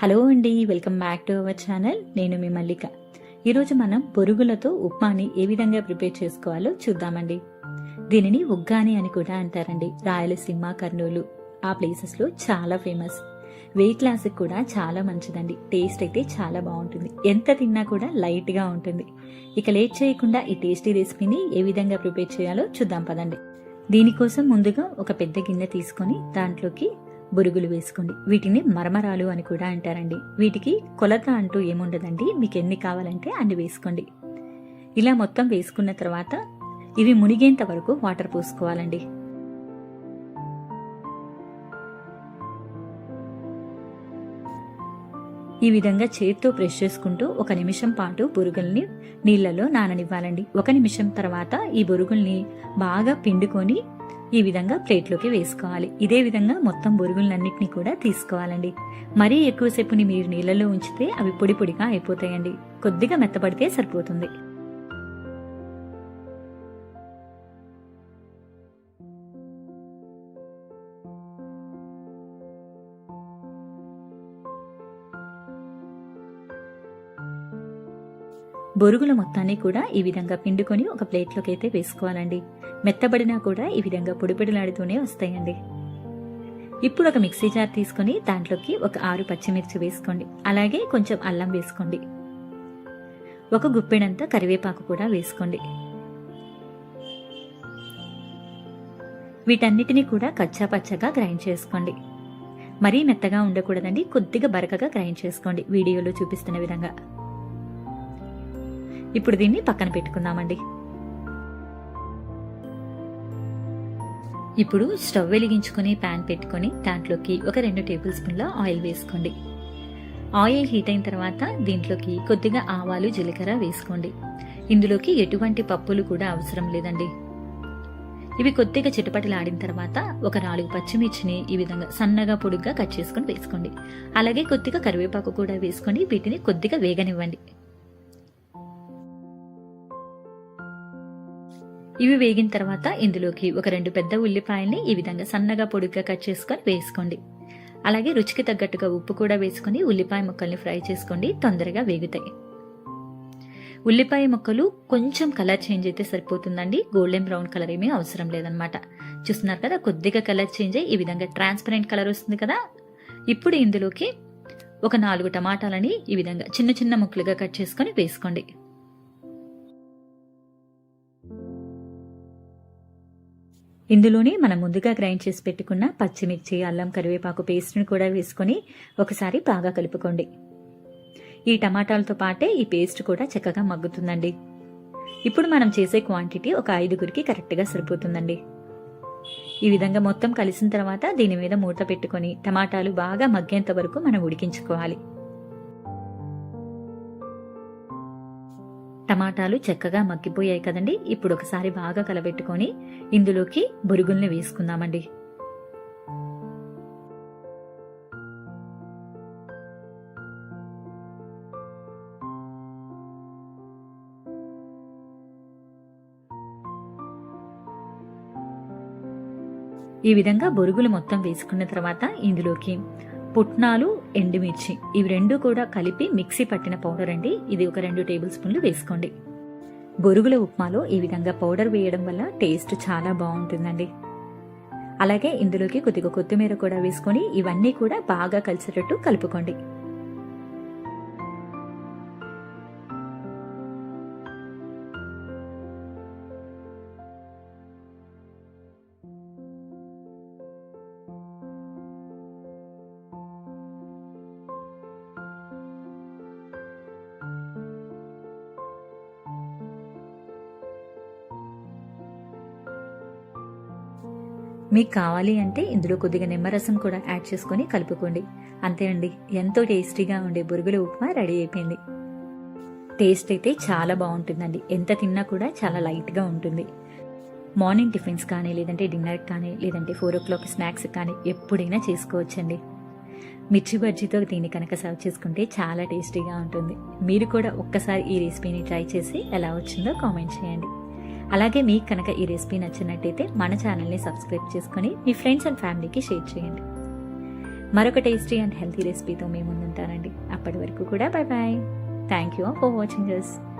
Hello అండి, welcome back to our channel. నేను మీ మల్లిక. ఈరోజు మనం బొరుగులతో ఉప్మాని ఏ విధంగా ప్రిపేర్ చేసుకోవాలో చూద్దామండి. దీనిని ఉగ్గాని అని కూడా అంటారండి. రాయలసీమ, కర్నూలు ఆ ప్లేసెస్లో చాలా ఫేమస్. వెయిట్ లాస్కి కూడా చాలా మంచిదండి. టేస్ట్ అయితే చాలా బాగుంటుంది. ఎంత తిన్నా కూడా లైట్గా ఉంటుంది. ఇక లేట్ చేయకుండా ఈ టేస్టీ రెసిపీని ఏ విధంగా ప్రిపేర్ చేయాలో చూద్దాం పదండి. దీనికోసం ముందుగా ఒక పెద్ద గిన్నె తీసుకొని దాంట్లోకి బొరుగులు వేసుకోండి. వీటిని మరమరాలు అని కూడా అంటారండి. వీటికి కొలత అంటూ ఏముండదండి. మీకు ఎన్ని కావాలంటే అన్ని వేసుకోండి. ఇలా మొత్తం వేసుకున్న తర్వాత ఇవి మునిగేంత వరకు వాటర్ పోసుకోవాలండి. ఈ విధంగా చేత్తో ప్రెస్ చేసుకుంటూ 1 నిమిషం పాటు బొరుగుల్ని నీళ్లలో నాననివ్వాలండి. 1 నిమిషం తర్వాత ఈ బొరుగుల్ని బాగా పిండుకొని ఈ విధంగా ప్లేట్లోకి వేసుకోవాలి. ఇదే విధంగా మొత్తం బొరుగులన్నింటినీ కూడా తీసుకోవాలండి. మరీ ఎక్కువసేపుని మీరు నీళ్ళలో ఉంచితే అవి పొడి పొడిగా అయిపోతాయండి. కొద్దిగా మెత్తపడితే సరిపోతుంది. బొరుగుల మొత్తాన్ని కూడా ఈ విధంగా పిండుకొని ఒక ప్లేట్లోకి అయితే వేసుకోవాలండి. మెత్తబడినా కూడా ఈ విధంగా పొడిపొడిలాడుతూనే వస్తాయండి. ఇప్పుడు ఒక మిక్సీ జార్ తీసుకొని దాంట్లోకి ఒక 6 పచ్చిమిర్చి వేసుకోండి. అలాగే కొంచెం అల్లం వేసుకోండి. ఒక గుప్పెడంత కరివేపాకు కూడా వేసుకోండి. వీటన్నిటినీ కూడా కచ్చా పచ్చగా గ్రైండ్ చేసుకోండి. మరీ మెత్తగా ఉండకూడదండి. కొద్దిగా బరకగా గ్రైండ్ చేసుకోండి వీడియోలో చూపిస్తున్న విధంగా. ఇప్పుడు దీన్ని పక్కన పెట్టుకుందామండి. ఇప్పుడు స్టవ్ వెలిగించుకొని ప్యాన్ పెట్టుకొని దాంట్లోకి ఒక 2 టేబుల్ స్పూన్ల ఆయిల్ వేసుకోండి. ఆయిల్ హీట్ అయిన తర్వాత దీంట్లోకి కొద్దిగా ఆవాలు, జీలకర్ర వేసుకోండి. ఇందులోకి ఎటువంటి పప్పులు కూడా అవసరం లేదండి. ఇవి కొద్దిగా చిటపటలాడిన తర్వాత ఒక 4 పచ్చిమిర్చిని ఈ విధంగా సన్నగా పొడుగ్గా కట్ చేసుకొని వేసుకోండి. అలాగే కొద్దిగా కరివేపాకు కూడా వేసుకొని వీటిని కొద్దిగా వేగనివ్వండి. ఇవి వేగిన తర్వాత ఇందులోకి ఒక 2 పెద్ద ఉల్లిపాయల్ని ఈ విధంగా సన్నగా పొడుగ్గా కట్ చేసుకొని వేసుకోండి. అలాగే రుచికి తగ్గట్టుగా ఉప్పు కూడా వేసుకొని ఉల్లిపాయ ముక్కల్ని ఫ్రై చేసుకోండి. తొందరగా వేగుతాయి. ఉల్లిపాయ ముక్కలు కొంచెం కలర్ చేంజ్ అయితే సరిపోతుందండి. గోల్డెన్ బ్రౌన్ కలర్ ఏమీ అవసరం లేదనమాట. చూస్తున్నారు కదా, కొద్దిగా కలర్ చేంజ్ అయ్యి ఈ విధంగా ట్రాన్స్పరెంట్ కలర్ వస్తుంది కదా. ఇప్పుడు ఇందులోకి ఒక 4 టమాటాలని ఈ విధంగా చిన్న చిన్న ముక్కలుగా కట్ చేసుకొని వేసుకోండి. ఇందులోనే మనం ముందుగా గ్రైండ్ చేసి పెట్టుకున్న పచ్చిమిర్చి, అల్లం, కరివేపాకు పేస్ట్ని కూడా వేసుకొని ఒకసారి బాగా కలుపుకోండి. ఈ టమాటాలతో పాటే ఈ పేస్ట్ కూడా చక్కగా మగ్గుతుందండి. ఇప్పుడు మనం చేసే క్వాంటిటీ ఒక 5గురికి కరెక్ట్గా సరిపోతుందండి. ఈ విధంగా మొత్తం కలిసిన తర్వాత దీని మీద మూత పెట్టుకొని టమాటాలు బాగా మగ్గేంత వరకు మనం ఉడికించుకోవాలి. టమాటాలు చక్కగా మగ్గిపోయాయి కదండి. ఇప్పుడు ఒకసారి బాగా కలబెట్టుకొని ఇందులోకి బొరుగుల్ని వేసుకుందామండి. ఈ విధంగా బొరుగులు మొత్తం వేసుకున్న తర్వాత ఇందులోకి పుట్నాలు, ఎండుమిర్చి ఇవి 2 కూడా కలిపి మిక్సీ పట్టిన పౌడర్ అండి. ఇది ఒక 2 టేబుల్ స్పూన్లు వేసుకోండి. బొరుగుల ఉప్మాలో ఈ విధంగా పౌడర్ వేయడం వల్ల టేస్ట్ చాలా బాగుంటుందండి. అలాగే ఇందులోకి కొద్దిగా కొత్తిమీర కూడా వేసుకొని ఇవన్నీ కూడా బాగా కలిసేటట్టు కలుపుకోండి. మీకు కావాలి అంటే ఇందులో కొద్దిగా నిమ్మరసం కూడా యాడ్ చేసుకొని కలుపుకోండి. అంతే అండి, ఎంతో టేస్టీగా ఉండే బొరుగుల ఉప్మా రెడీ అయిపోయింది. టేస్ట్ అయితే చాలా బాగుంటుందండి. ఎంత తిన్నా కూడా చాలా లైట్గా ఉంటుంది. మార్నింగ్ టిఫిన్స్ కానీ, లేదంటే డిన్నర్ కానీ, లేదంటే 4 o'clock స్నాక్స్ కానీ ఎప్పుడైనా చేసుకోవచ్చండి. మిర్చి బజ్జీతో దీన్ని కనుక సర్వ్ చేసుకుంటే చాలా టేస్టీగా ఉంటుంది. మీరు కూడా ఒక్కసారి ఈ రెసిపీని ట్రై చేసి ఎలా వచ్చిందో కామెంట్ చేయండి. అలాగే మీకు కనుక ఈ రెసిపీ నచ్చినట్టయితే మన ఛానల్ని సబ్స్క్రైబ్ చేసుకొని మీ ఫ్రెండ్స్ అండ్ ఫ్యామిలీకి షేర్ చేయండి. మరొక టేస్టీ అండ్ హెల్తీ రెసిపీతో మేము ముందుంటానండి. అప్పటి వరకు కూడా bye bye. Thank you for watching this.